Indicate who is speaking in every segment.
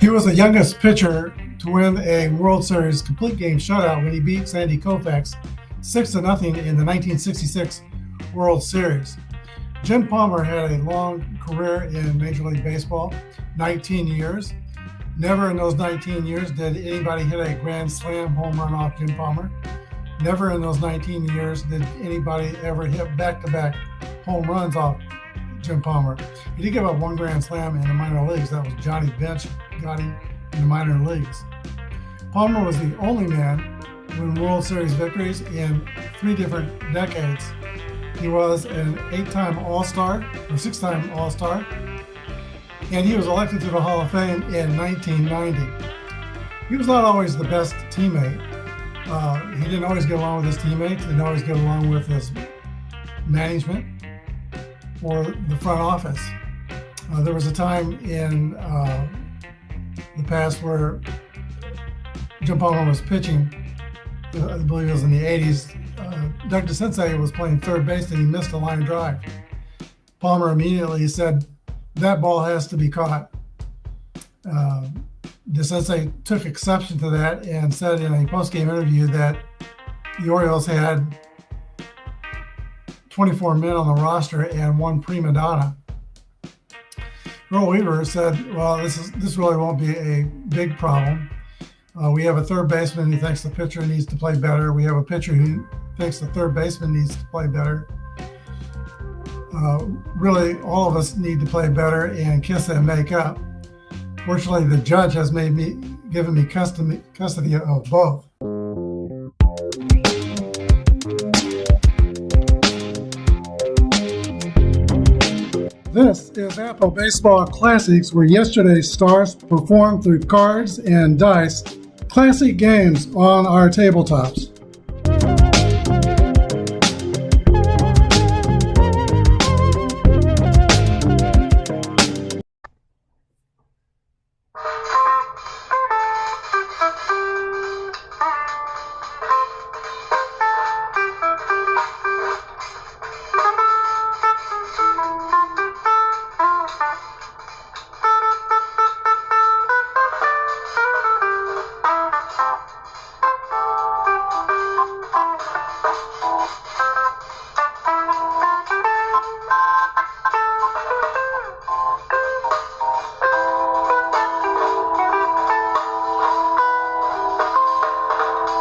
Speaker 1: He was the youngest pitcher to win a World Series complete game shutout when he beat Sandy Koufax 6-0 in the 1966 World Series. Jim Palmer had a long career in Major League Baseball, 19 years. Never in those 19 years did anybody hit a grand slam home run off Jim Palmer. Never in those 19 years did anybody ever hit back-to-back home runs off Jim Palmer. He did give up one grand slam in the minor leagues. That was Johnny Bench got him in the minor leagues. Palmer was the only man to win World Series victories in 3 different decades. He was an 8-time All-Star, or 6-time All-Star, and he was elected to the Hall of Fame in 1990. He was not always the best teammate. He didn't always get along with his teammates, didn't always get along with his management or the front office. There was a time in the past where Jim Palmer was pitching, I believe it was in the 80s. Doug DeCinces was playing third base and he missed a line drive. Palmer immediately said, "That ball has to be caught." DeCinces took exception to that and said in a post-game interview that the Orioles had 24 men on the roster and 1 prima donna. Earl Weaver said, "Well, this really won't be a big problem. We have a third baseman who thinks the pitcher needs to play better. We have a pitcher who thinks the third baseman needs to play better. Really, all of us need to play better and kiss and make up. Fortunately, the judge has given me custody of both." This is Apba Baseball Classics, where yesterday's stars performed through cards and dice, classic games on our tabletops.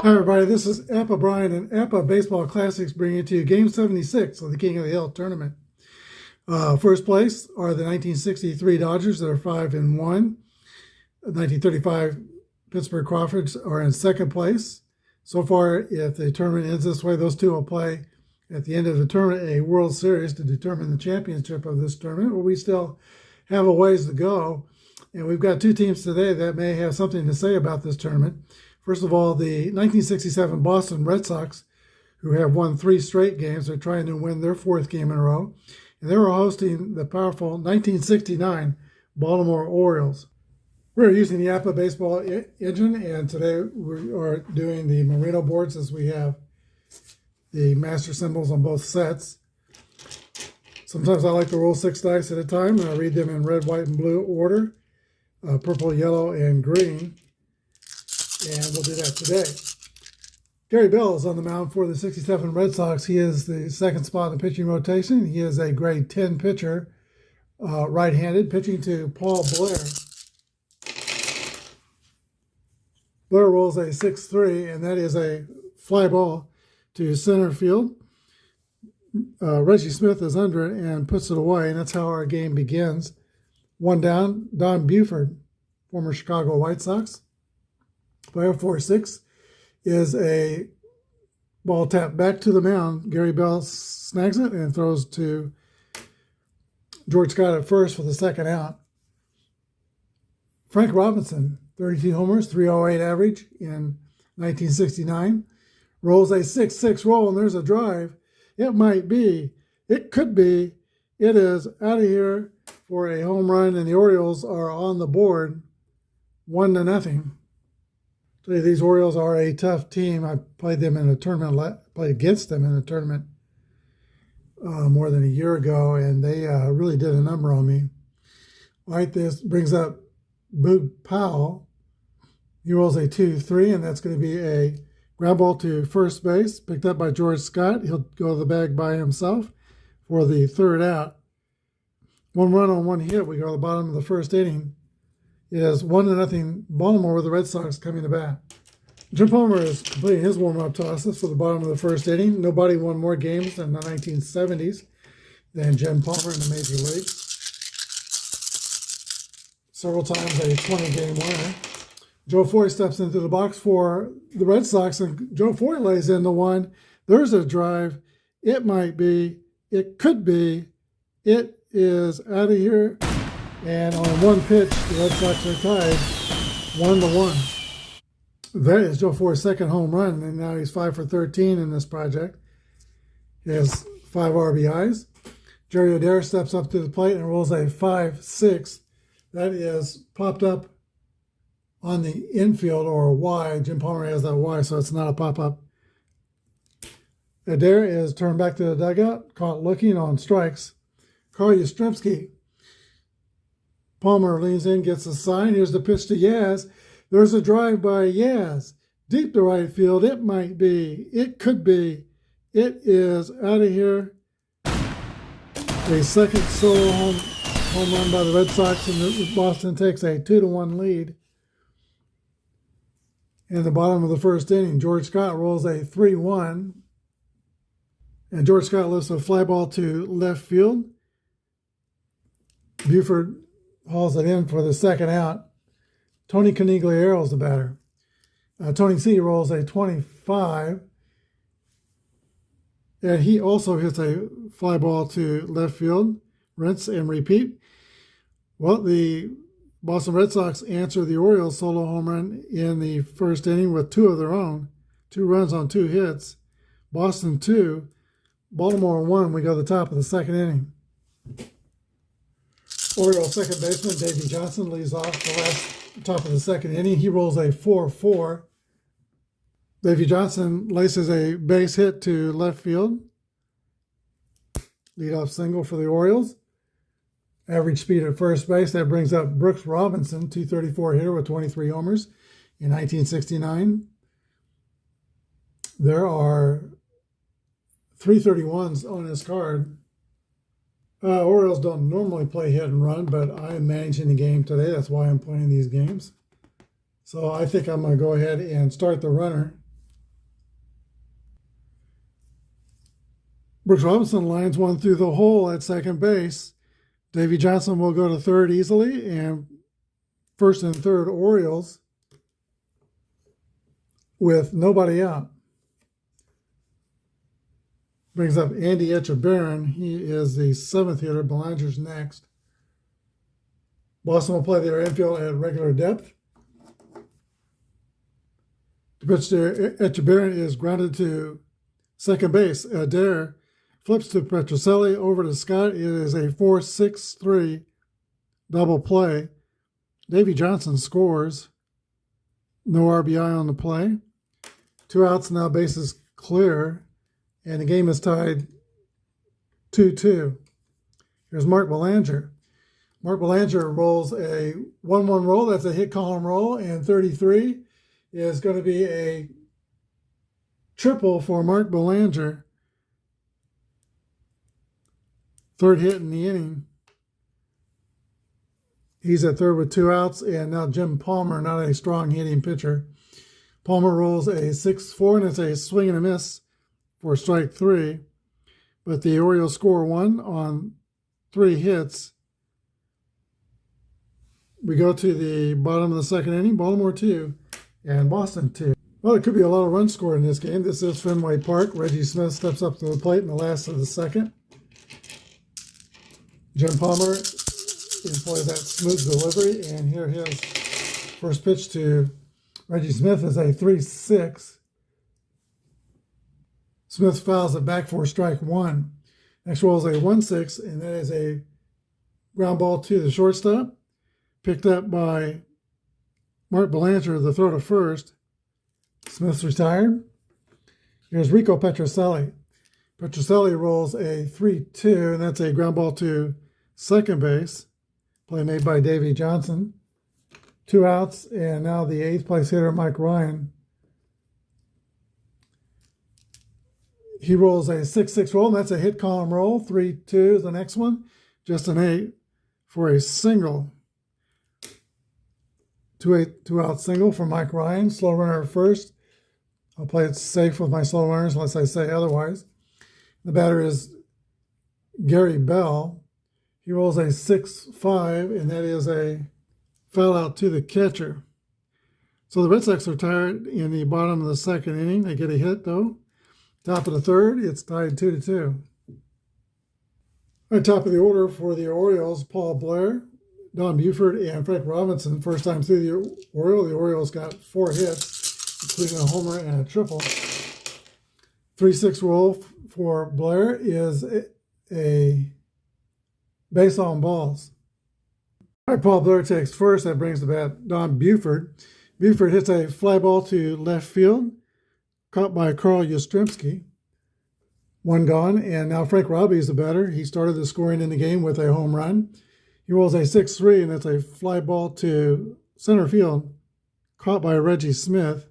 Speaker 1: Hi everybody, this is Apba Brian and Apba Baseball Classics bringing to you Game 76 of the King of the Hill tournament. First place are the 1963 Dodgers that are 5-1. 1935 Pittsburgh Crawfords are in second place. So far, if the tournament ends this way, those two will play at the end of the tournament a World Series to determine the championship of this tournament, but we still have a ways to go. And we've got 2 teams today that may have something to say about this tournament. First of all, the 1967 Boston Red Sox, who have won 3 straight games, are trying to win their 4th game in a row. And they were hosting the powerful 1969 Baltimore Orioles. We're using the Apba baseball engine, and today we are doing the merino boards as we have the master symbols on both sets. Sometimes I like to roll 6 dice at a time, and I read them in red, white, and blue order, purple, yellow, and green. And we'll do that today. Gary Bell is on the mound for the 67 Red Sox. He is the second spot in the pitching rotation. He is a grade 10 pitcher, right-handed, pitching to Paul Blair. Blair rolls a 6-3, and that is a fly ball to center field. Reggie Smith is under it and puts it away, and that's how our game begins. 1 down, Don Buford, former Chicago White Sox. Player 4-6 is a ball tapped back to the mound. Gary Bell snags it and throws to George Scott at first for the second out. Frank Robinson, 32 homers, 308 average in 1969. Rolls a 6-6 roll, and there's a drive. It might be, it could be, it is out of here for a home run, and the Orioles are on the board 1-0. These Orioles are a tough team. I played them in a tournament, played against them in a tournament more than a year ago, and they really did a number on me. All right, this brings up Boog Powell. He rolls a 2-3, and that's going to be a ground ball to first base, picked up by George Scott. He'll go to the bag by himself for the third out. 1 run on 1 hit. We go to the bottom of the first inning. It is 1-0 Baltimore with the Red Sox coming to bat. Jim Palmer is completing his warm-up tosses for the bottom of the first inning. Nobody won more games in the 1970s than Jim Palmer in the Major Leagues. Several times a 20-game winner. Joe Foy steps into the box for the Red Sox, and Joe Foy lays in the one. There's a drive. It might be. It could be. It is out of here. And on one pitch, the Red Sox are tied 1-1. That is Joe Foy's second home run, and now he's 5 for 13 in this project. He has 5 RBIs. Jerry Adair steps up to the plate and rolls a 5-6. That is popped up on the infield, or a Y. Jim Palmer has that Y, so it's not a pop-up. Adair is turned back to the dugout, caught looking on strikes. Carl Yastrzemski. Palmer leans in, gets a sign. Here's the pitch to Yaz. There's a drive by Yaz. Deep to right field. It might be. It could be. It is out of here. A second solo home run by the Red Sox, and Boston takes a 2-1 lead. In the bottom of the first inning, George Scott rolls a 3-1. And George Scott lifts a fly ball to left field. Buford hauls it in for the second out. Tony Conigliaro is the batter. Tony C rolls a 25. And he also hits a fly ball to left field. Rinse and repeat. Well, the Boston Red Sox answer the Orioles solo home run in the first inning with 2 of their own. 2 runs on 2 hits. Boston 2, Baltimore 1. We go to the top of the second inning. Orioles second baseman Davey Johnson leads off the top of the second inning. He rolls a 4-4. Davey Johnson laces a base hit to left field. Leadoff single for the Orioles. Average speed at first base. That brings up Brooks Robinson, 234 hitter with 23 homers in 1969. There are 331s on his card. Orioles don't normally play hit and run, but I am managing the game today. That's why I'm playing these games. So I think I'm going to go ahead and start the runner. Brooks Robinson lines one through the hole at second base. Davey Johnson will go to third easily, and first and third Orioles with nobody out. Brings up Andy Etchebarren. He is the 7th hitter. Belanger's next. Boston will play their infield at regular depth. The pitch to Etchebarren is grounded to second base. Adair flips to Petrocelli over to Scott. It is a 4-6-3 double play. Davey Johnson scores. No RBI on the play. 2 outs now, bases clear. And the game is tied 2-2. Here's Mark Belanger. Mark Belanger rolls a 1-1 roll. That's a hit column roll. And 33 is going to be a triple for Mark Belanger. Third hit in the inning. He's at third with 2 outs. And now Jim Palmer, not a strong hitting pitcher. Palmer rolls a 6-4, and it's a swing and a miss for strike 3, but the Orioles score 1 on 3 hits. We go to the bottom of the second inning, Baltimore 2 and Boston 2. Well, it could be a lot of runs scored in this game. This is Fenway Park. Reggie Smith steps up to the plate in the last of the second. Jim Palmer employs that smooth delivery, and here his first pitch to Reggie Smith is a 3-6. Smith fouls it back for strike 1. Next roll is a 1-6, and that is a ground ball to the shortstop. Picked up by Mark Belanger, the throw to first. Smith's retired. Here's Rico Petrocelli. Petrocelli rolls a 3-2, and that's a ground ball to second base. Play made by Davey Johnson. 2 outs, and now the 8th place hitter, Mike Ryan. He rolls a 6-6 roll, and that's a hit column roll. 3-2 is the next one. Just an 8 for a single. 2-out single for Mike Ryan. Slow runner at first. I'll play it safe with my slow runners unless I say otherwise. The batter is Gary Bell. He rolls a 6-5, and that is a foul out to the catcher. So the Red Sox are tied in the bottom of the 2nd inning. They get a hit, though. Top of the 3rd, it's tied 2-2. At top of the order for the Orioles, Paul Blair, Don Buford, and Frank Robinson. First time through the Orioles. The Orioles got 4 hits, including a homer and a triple. 3-6 roll for Blair is a base on balls. All right, Paul Blair takes first. That brings the bat Don Buford. Buford hits a fly ball to left field, caught by Carl Yastrzemski. 1 gone, and now Frank Robbie is the batter. He started the scoring in the game with a home run. He rolls a 6-3, and it's a fly ball to center field, caught by Reggie Smith.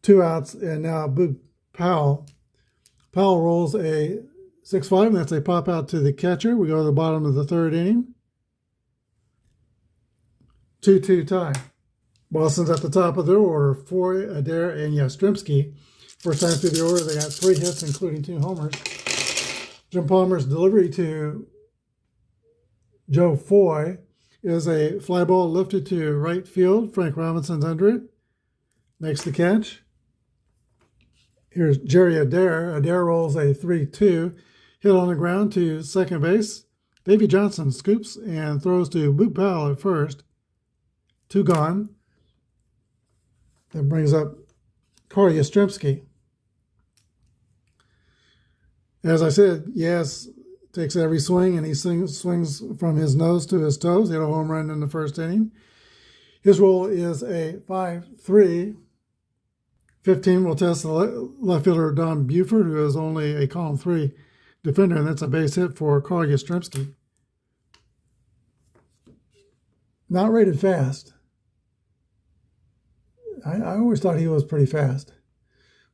Speaker 1: 2 outs, and now Boog Powell. Powell rolls a 6-5, and that's a pop out to the catcher. We go to the bottom of the 3rd inning. 2-2 tie. Boston's at the top of their order. Foy, Adair, and Yastrzemski. First time through the order, they got 3 hits, including 2 homers. Jim Palmer's delivery to Joe Foy is a fly ball lifted to right field. Frank Robinson's under it. Makes the catch. Here's Jerry Adair. Adair rolls a 3-2. Hit on the ground to second base. Davey Johnson scoops and throws to Boog Powell at first. 2 gone. That brings up Carl Yastrzemski. As I said, Yas takes every swing, and he swings from his nose to his toes. He had a home run in the 1st inning. His roll is a 5-3. 15 will test the left fielder Don Buford, who is only a column 3 defender, and that's a base hit for Carl Yastrzemski. Not rated fast. I always thought he was pretty fast.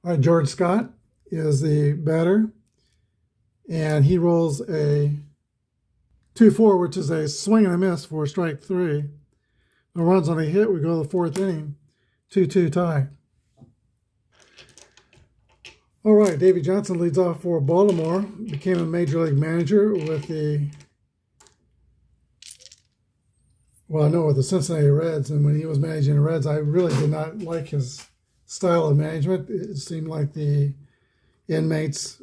Speaker 1: All right, George Scott is the batter, and he rolls a 2-4, which is a swing and a miss for strike 3. No runs on a hit. We go to the 4th inning. 2-2 tie. All right, Davey Johnson leads off for Baltimore. Became a major league manager with the Cincinnati Reds. And when he was managing the Reds, I really did not like his style of management. It seemed like the inmates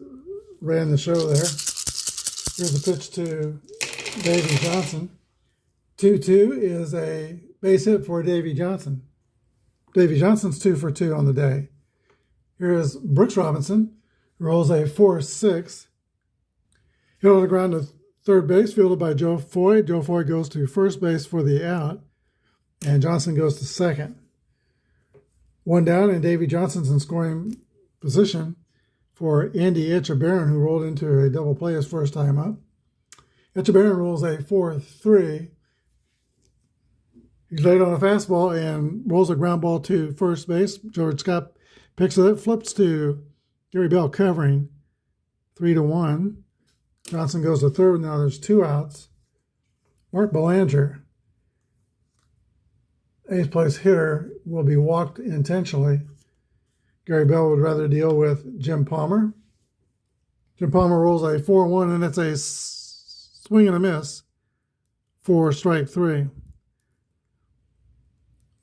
Speaker 1: ran the show there. Here's a pitch to Davey Johnson. 2-2 is a base hit for Davey Johnson. Davey Johnson's 2 for 2 on the day. Here's Brooks Robinson, who rolls a 4-6. Hit on the ground to third base, fielded by Joe Foy. Joe Foy goes to first base for the out, and Johnson goes to second. 1 down, and Davey Johnson's in scoring position for Andy Etchebarren, who rolled into a double play his first time up. Etchebarren rolls a 4-3. He's laid on a fastball and rolls a ground ball to first base. George Scott picks it up, flips to Gary Bell covering. 3-1. Johnson goes to third. Now there's 2 outs. Mark Belanger, 8th place hitter, will be walked intentionally. Gary Bell would rather deal with Jim Palmer. Jim Palmer rolls a 4-1, and it's a swing and a miss for strike 3.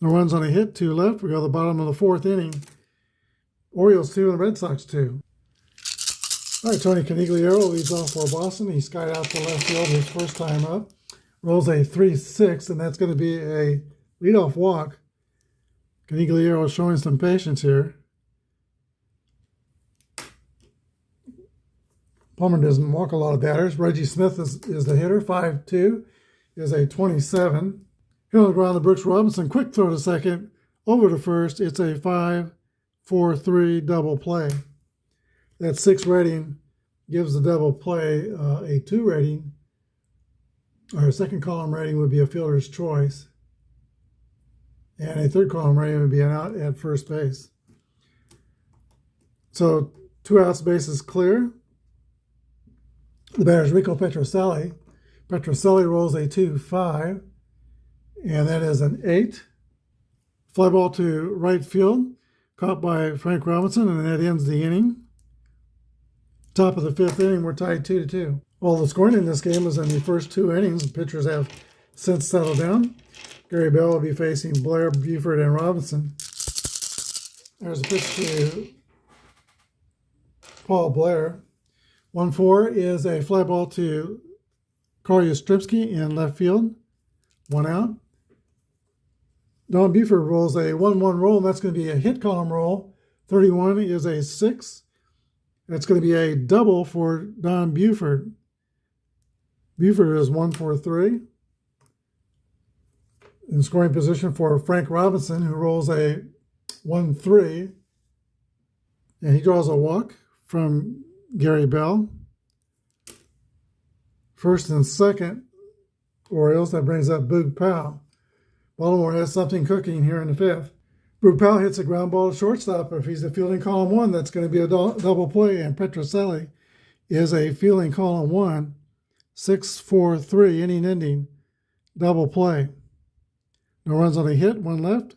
Speaker 1: No runs on a hit, 2 left. We go to the bottom of the 4th inning. Orioles 2 and the Red Sox 2. All right, Tony Conigliaro leads off for Boston. He skied out to left field his first time up. Rolls a 3-6, and that's going to be a leadoff walk. Conigliaro is showing some patience here. Palmer doesn't walk a lot of batters. Reggie Smith is the hitter. 5-2 is a 27. Hit on the ground to Brooks Robinson. Quick throw to second. Over to first. It's a 5-4-3 double play. That 6 rating gives the double play a 2 rating. Our second column rating would be a fielder's choice. and a third column runner would be out at first base. So 2 outs, bases clear. The batter is Rico Petrocelli. Petrocelli rolls a 2-5, and that is an 8. Fly ball to right field, caught by Frank Robinson, and that ends the inning. Top of the 5th inning, we're tied 2-2. All the scoring in this game was in the first 2 innings. The pitchers have since settled down. Gary Bell will be facing Blair, Buford, and Robinson. There's a pitch to Paul Blair. 1-4 is a fly ball to Carl Yastrzemski in left field. 1 out. Don Buford rolls a 1-1 roll, and that's going to be a hit column roll. 31 is a 6. That's going to be a double for Don Buford. Buford is 1 for 3. In scoring position for Frank Robinson, who rolls a 1-3. And he draws a walk from Gary Bell. First and second, Orioles. That brings up Boog Powell. Baltimore has something cooking here in the 5th. Boog Powell hits a ground ball to shortstop. If he's a fielding column 1, that's going to be a double play. And Petrocelli is a fielding column 1. 6-4-3, inning ending, double play. No runs on a hit, 1 left.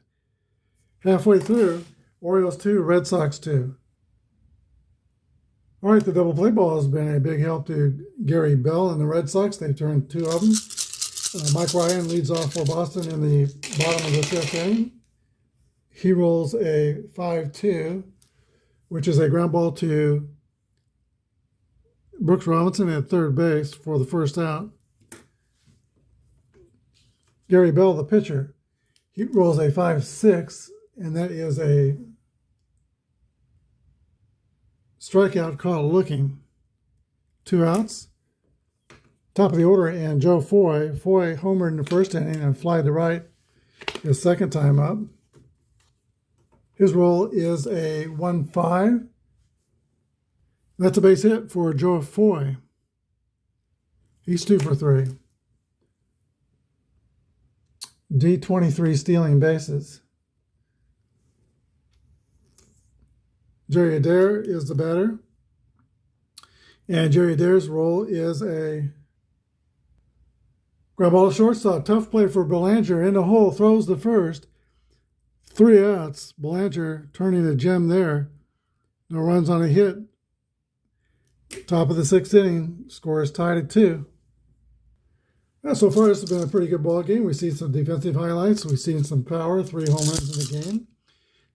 Speaker 1: Halfway through, Orioles 2, Red Sox 2. All right, the double play ball has been a big help to Gary Bell and the Red Sox. They've turned 2 of them. Mike Ryan leads off for Boston in the bottom of the 5th inning. He rolls a 5-2, which is a ground ball to Brooks Robinson at third base for the first out. Gary Bell, the pitcher, he rolls a 5-6, and that is a strikeout caught looking. 2 outs. Top of the order, and Joe Foy. Foy homered in the first inning and fly to right his second time up. His roll is a 1-5. That's a base hit for Joe Foy. He's 2 for 3. D23 stealing bases. Jerry Adair is the batter. And Jerry Adair's role is a ground ball to shortstop. Tough play for Belanger. In the hole, throws the first. 3 outs. Belanger turning a gem there. No runs on a hit. Top of the 6th inning, score is tied at 2. So far, this has been a pretty good ball game. We've seen some defensive highlights. We've seen some power, 3 home runs in the game.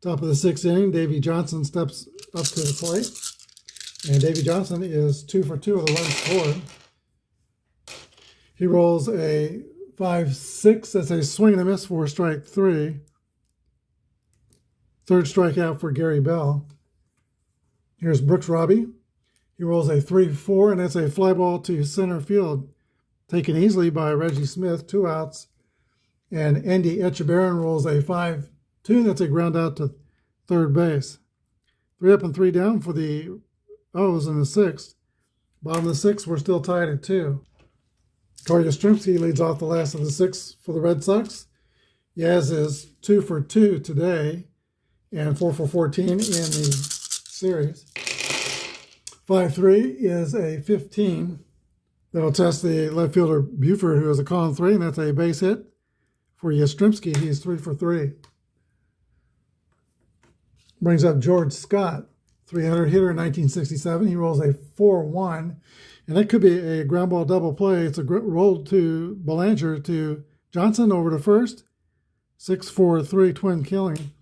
Speaker 1: Top of the 6th inning, Davey Johnson steps up to the plate. And Davey Johnson is 2 for 2 with a run scored. He rolls a 5-6. That's a swing and a miss for strike 3. Third strikeout for Gary Bell. Here's Brooks Robbie. He rolls a 3-4, and that's a fly ball to center field, taken easily by Reggie Smith, 2 outs. And Andy Echebarren rolls a 5-2, that's a ground out to third base. 3 up and 3 down for the O's in the 6th. Bottom of the 6th, we're still tied at 2. Carl Yastrzemski leads off the last of the 6th for the Red Sox. Yaz is 2 for 2 today and 4 for 14 in the series. 5-3 is a 15. That'll test the left fielder Buford, who is a column 3, and that's a base hit for Yastrzemski. He's 3 for 3. Brings up George Scott, 300 hitter in 1967. He rolls a 4-1, and that could be a ground ball double play. It's a roll to Belanger to Johnson over to first. 6-4-3 twin killing.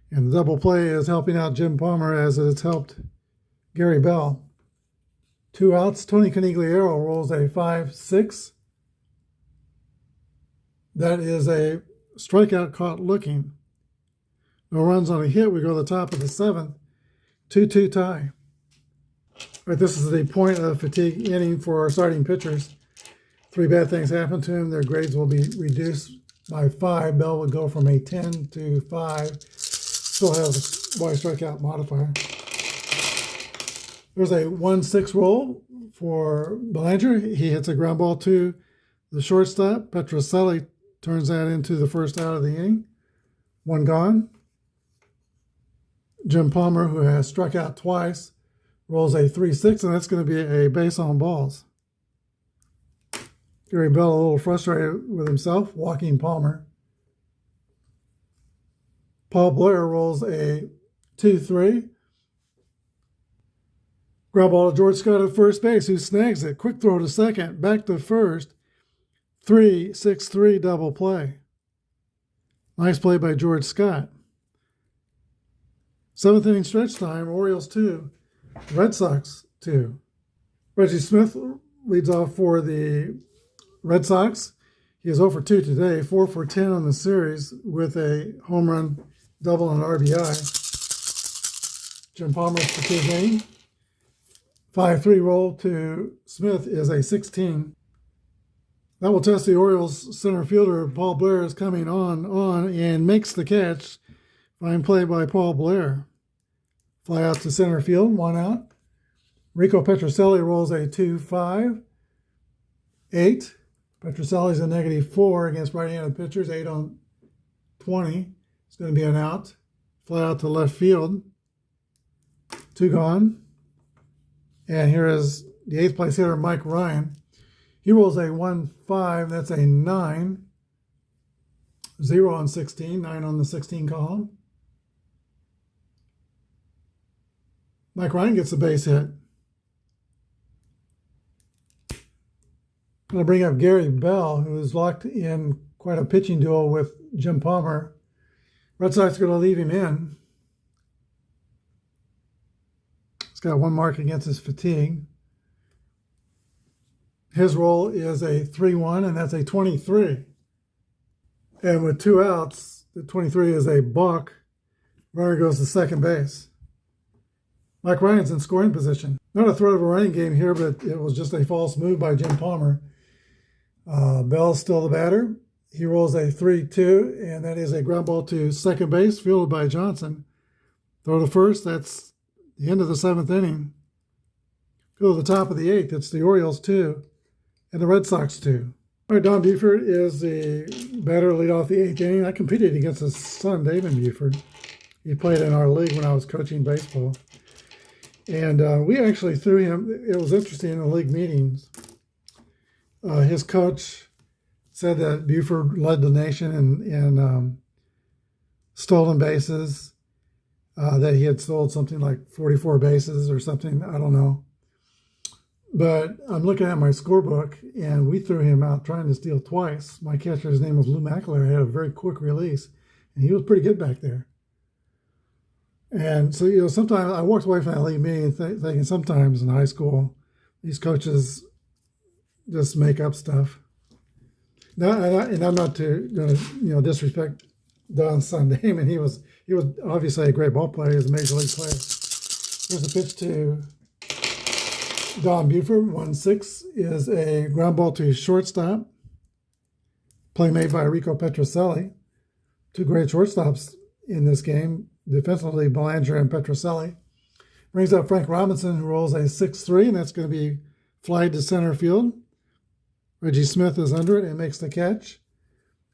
Speaker 1: And the double play is helping out Jim Palmer as it has helped Gary Bell. 2 outs. Tony Conigliaro rolls a 5-6. That is a strikeout caught looking. No runs on a hit. We go to the top of the 7th. 2-2 tie. All right, this is the point of fatigue inning for our starting pitchers. 3 bad things happened to him. Their grades will be reduced by 5. Bell would go from a 10 to 5. Still has a wide strikeout modifier. There's a 1-6 roll for Belanger. He hits a ground ball to the shortstop. Petrocelli turns that into the first out of the inning. One gone. Jim Palmer, who has struck out twice, rolls a 3-6, and that's going to be a base on balls. Gary Bell, a little frustrated with himself, walking Palmer. Paul Blair rolls a 2-3. Ground ball to George Scott at first base, who snags it. Quick throw to second, back to first. 3-6-3 double play. Nice play by George Scott. 7th inning stretch time, Orioles 2, Red Sox 2. Reggie Smith leads off for the Red Sox. He is 0 for 2 today, 4 for 10 on the series with a home run, double, and RBI. Jim Palmer's fatigue inning. 5-3 roll to Smith is a 16. That will test the Orioles center fielder. Paul Blair is coming on and makes the catch. Fine play by Paul Blair. Fly out to center field, 1 out. Rico Petrocelli rolls a 2-5. 8. Petrocelli's a -4 against right-handed pitchers, 8 on 20. It's going to be an out. Fly out to left field. 2 gone. And here is the 8th place hitter, Mike Ryan. He rolls a 1-5. That's a 9. 0 on 16. 9 on the 16 column. Mike Ryan gets a base hit. I'm going to bring up Gary Bell, who is locked in quite a pitching duel with Jim Palmer. Red Sox are going to leave him in. He's got 1 mark against his fatigue. His roll is a 3-1, and that's a 23. And with 2 outs, the 23 is a balk. Runner goes to second base. Mike Ryan's in scoring position. Not a threat of a running game here, but it was just a false move by Jim Palmer. Bell's still the batter. He rolls a 3-2, and that is a ground ball to second base, fielded by Johnson. Throw to first, that's the end of the 7th inning. Go to the top of the 8th. It's the Orioles 2 and the Red Sox 2. All right, Don Buford is the batter lead off the 8th inning. I competed against his son, David Buford. He played in our league when I was coaching baseball. And we actually threw him. It was interesting in the league meetings. His coach said that Buford led the nation in stolen bases, that he had stolen something like 44 bases or something. I don't know. But I'm looking at my scorebook, and we threw him out trying to steal twice. My catcher, his name was Lou McAleer, had a very quick release, and he was pretty good back there. And so, sometimes I walked away from that league meeting thinking sometimes in high school, these coaches just make up stuff. Now, and I'm not going to disrespect Don's son Damon. He was obviously a great ball player. He was a major league player. Here's a pitch to Don Buford. 1-6 is a ground ball to shortstop. Play made by Rico Petrocelli. 2 great shortstops in this game. Defensively, Belanger and Petrocelli. Brings up Frank Robinson, who rolls a 6-3, and that's going to be flied to center field. Reggie Smith is under it and makes the catch.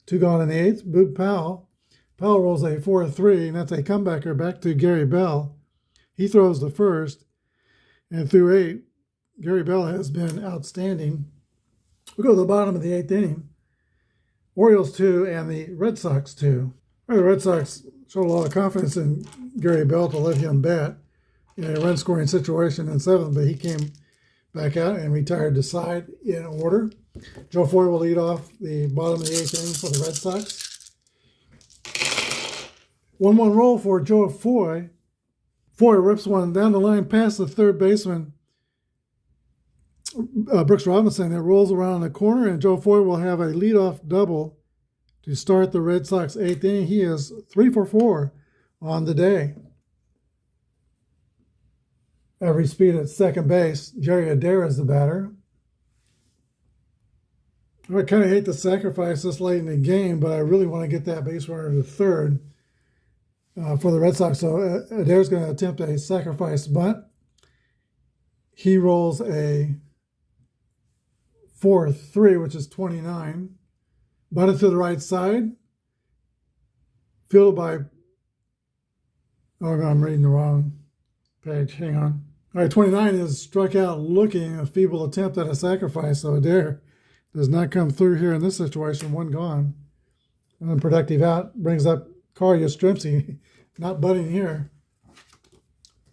Speaker 1: 2 gone in the 8th. Boog Powell. Powell rolls a 4-3, and that's a comebacker back to Gary Bell. He throws the first, and through 8, Gary Bell has been outstanding. We go to the bottom of the 8th inning. Orioles 2 and the Red Sox 2. The Red Sox showed a lot of confidence in Gary Bell to let him bat in a run-scoring situation in 7th, but he came back out and retired to side in order. Joe Foy will lead off the bottom of the 8th inning for the Red Sox. 1-1 roll for Joe Foy. Foy rips one down the line past the third baseman, Brooks Robinson. It rolls around the corner, and Joe Foy will have a leadoff double to start the Red Sox 8th inning. He is 3 for 4 on the day. Average speed at second base. Jerry Adair is the batter. I kind of hate to sacrifice this late in the game, but I really want to get that base runner to third for the Red Sox. So Adair's going to attempt a sacrifice bunt. He rolls a 4-3, which is 29. Bunted to the right side. fielded by, oh no, I'm reading the wrong page. Hang on. All right, 29 is struck out looking, a feeble attempt at a sacrifice. So a dare does not come through here in this situation. One gone. Unproductive out brings up Kari Yastrzemski, not butting here.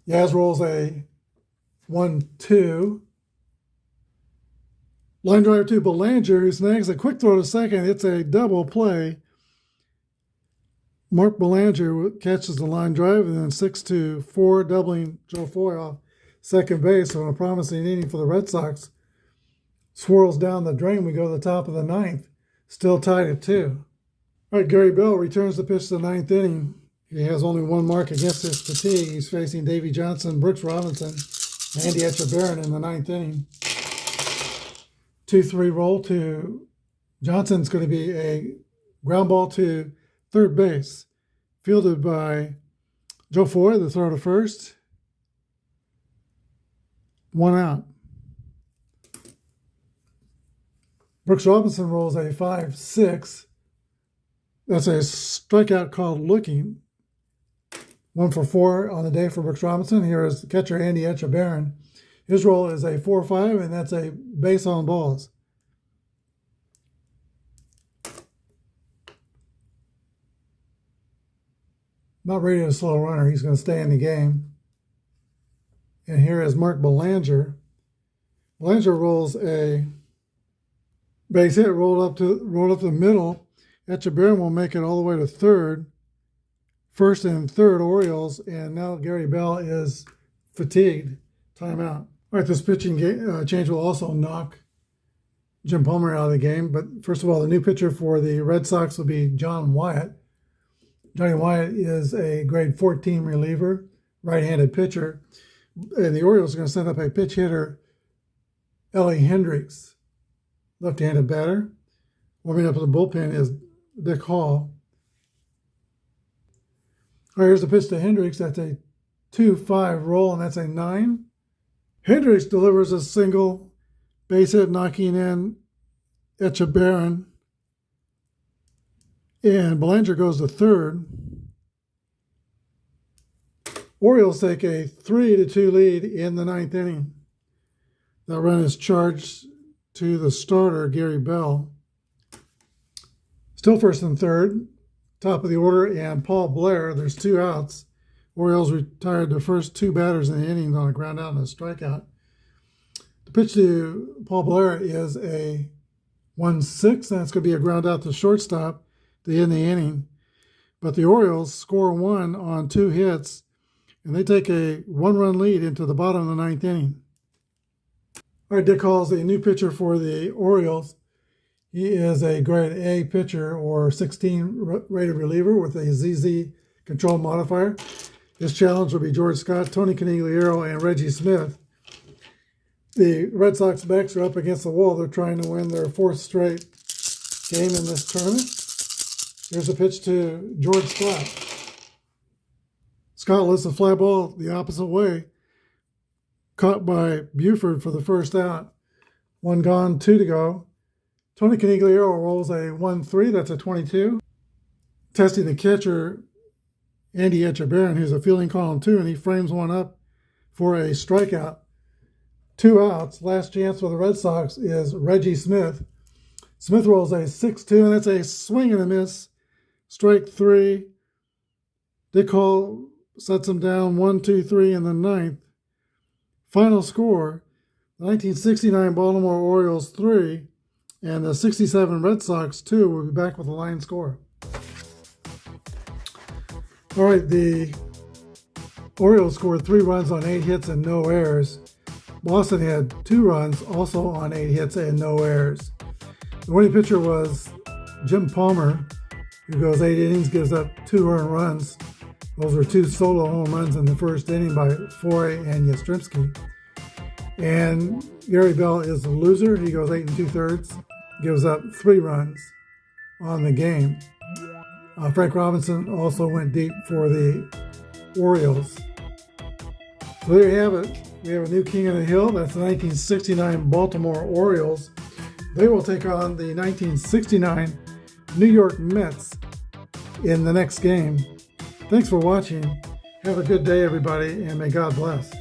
Speaker 1: Yaz rolls a 1-2. Line drive to Belanger, who snags a quick throw to second. It's a double play. Mark Belanger catches the line drive, and then 6-4, doubling Joe Foy off second base. So a promising inning for the Red Sox. Swirls down the drain. We go to the top of the ninth. Still tied at 2. All right, Gary Bell returns the pitch to the ninth inning. He has only one mark against his fatigue. He's facing Davey Johnson, Brooks Robinson, and Andy Etchebarren in the ninth inning. 2-3 roll to Johnson's going to be a ground ball to third base, fielded by Joe Foy, the throw to first. 1 out. Brooks Robinson rolls a 5-6. That's a strikeout called looking. 1 for 4 on the day for Brooks Robinson. Here is catcher Andy Etchebarren. His roll is a 4-5, and that's a base on balls. Not rated a slow runner. He's going to stay in the game. And here is Mark Belanger. Belanger rolls a base hit, rolled up the middle. Etchebarren will make it all the way to third. First and third Orioles, and now Gary Bell is fatigued. Timeout. All right, this pitching change will also knock Jim Palmer out of the game. But first of all, the new pitcher for the Red Sox will be John Wyatt. Johnny Wyatt is a grade 14 reliever, right-handed pitcher. And the Orioles are going to send up a pitch hitter, Ellie Hendricks, left-handed batter. Warming up in the bullpen is Dick Hall. All right, here's the pitch to Hendricks. That's a 2-5 roll, and that's a 9. Hendricks delivers a single base hit, knocking in Etchebarren. And Belanger goes to third. Orioles take a 3-2 lead in the ninth inning. That run is charged to the starter, Gary Bell. Still first and third, top of the order, and Paul Blair. There's 2 outs. Orioles retired the first 2 batters in the inning on a ground out and a strikeout. The pitch to Paul Blair is a 1-6, and that's going to be a ground out to shortstop to end the inning. But the Orioles score 1 on 2 hits, and they take a 1-run lead into the bottom of the ninth inning. All right, Dick Hall's the new pitcher for the Orioles. He is a grade A pitcher or 16 rated reliever with a ZZ control modifier. His challenge will be George Scott, Tony Conigliaro, and Reggie Smith. The Red Sox backs are up against the wall. They're trying to win their 4th straight game in this tournament. Here's a pitch to George Scott. Scott lifts a fly ball the opposite way. Caught by Buford for the first out. 1 gone, 2 to go. Tony Conigliaro rolls a 1-3. That's a 22. Testing the catcher, Andy Etchebarren, who's a fielding column 2, and he frames one up for a strikeout. 2 outs. Last chance for the Red Sox is Reggie Smith. Smith rolls a 6-2, and that's a swing and a miss. Strike 3. Dick Hall sets him down 1-2-3 in the ninth. Final score, the 1969 Baltimore Orioles 3 and the 67 Red Sox 2. We'll be back with the line score. All right, the Orioles scored 3 runs on 8 hits and no errors. Boston had 2 runs also on 8 hits and no errors. The winning pitcher was Jim Palmer, who goes 8 innings, gives up 2 earned runs. Those were 2 solo home runs in the first inning by Foy and Yastrzemski. And Gary Bell is the loser. He goes 8 2/3, gives up 3 runs on the game. Frank Robinson also went deep for the Orioles. So there you have it. We have a new king of the hill. That's the 1969 Baltimore Orioles. They will take on the 1969 New York Mets. in the next game. Thanks for watching. Have a good day, everybody, and may God bless.